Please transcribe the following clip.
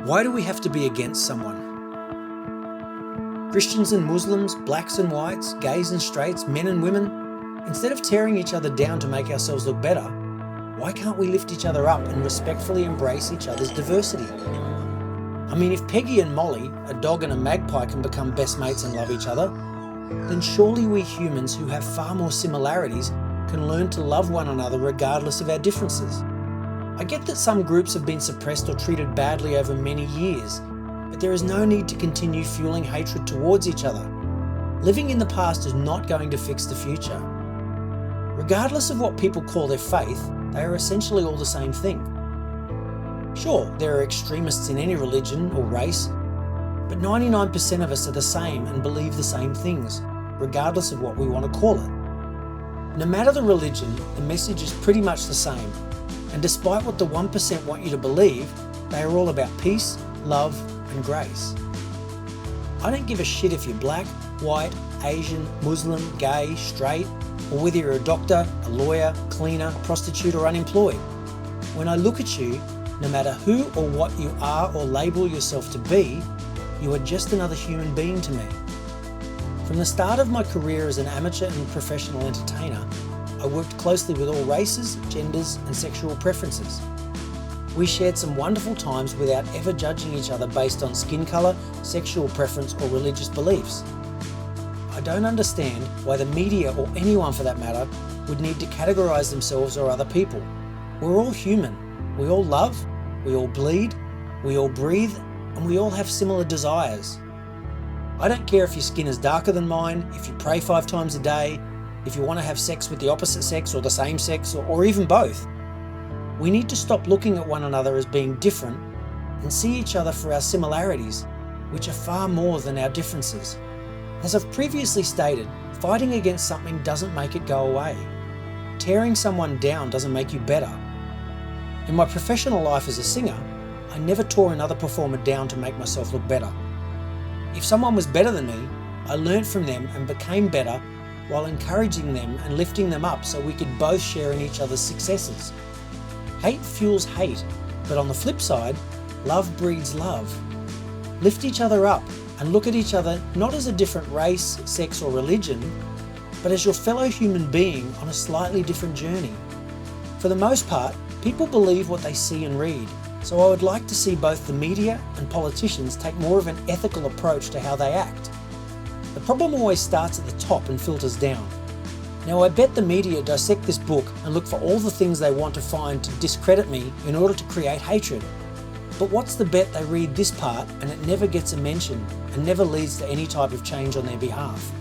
Why do we have to be against someone? Christians and Muslims, blacks and whites, gays and straights, men and women, instead of tearing each other down to make ourselves look better, why can't we lift each other up and respectfully embrace each other's diversity? I mean, if Peggy and Molly, a dog and a magpie, can become best mates and love each other, then surely we humans who have far more similarities can learn to love one another regardless of our differences. I get that some groups have been suppressed or treated badly over many years, but there is no need to continue fueling hatred towards each other. Living in the past is not going to fix the future. Regardless of what people call their faith, they are essentially all the same thing. Sure, there are extremists in any religion or race, but 99% of us are the same and believe the same things, regardless of what we want to call it. No matter the religion, the message is pretty much the same, and despite what the 1% want you to believe, they are all about peace, love, and grace. I don't give a shit if you're black, white, Asian, Muslim, gay, straight, or whether you're a doctor, a lawyer, cleaner, prostitute, or unemployed. When I look at you, no matter who or what you are or label yourself to be, you are just another human being to me. From the start of my career as an amateur and professional entertainer, I worked closely with all races, genders, and sexual preferences. We shared some wonderful times without ever judging each other based on skin colour, sexual preference, or religious beliefs. I don't understand why the media, or anyone for that matter, would need to categorise themselves or other people. We're all human. We all love, we all bleed, we all breathe, and we all have similar desires. I don't care if your skin is darker than mine, if you pray 5 times a day, if you want to have sex with the opposite sex or the same sex, or even both. We need to stop looking at one another as being different and see each other for our similarities, which are far more than our differences. As I've previously stated, fighting against something doesn't make it go away. Tearing someone down doesn't make you better. In my professional life as a singer, I never tore another performer down to make myself look better. If someone was better than me, I learnt from them and became better while encouraging them and lifting them up so we could both share in each other's successes. Hate fuels hate, but on the flip side, love breeds love. Lift each other up and look at each other not as a different race, sex, or religion, but as your fellow human being on a slightly different journey. For the most part, people believe what they see and read, so I would like to see both the media and politicians take more of an ethical approach to how they act. The problem always starts at the top and filters down. Now, I bet the media dissect this book and look for all the things they want to find to discredit me in order to create hatred. But what's the bet they read this part and it never gets a mention and never leads to any type of change on their behalf?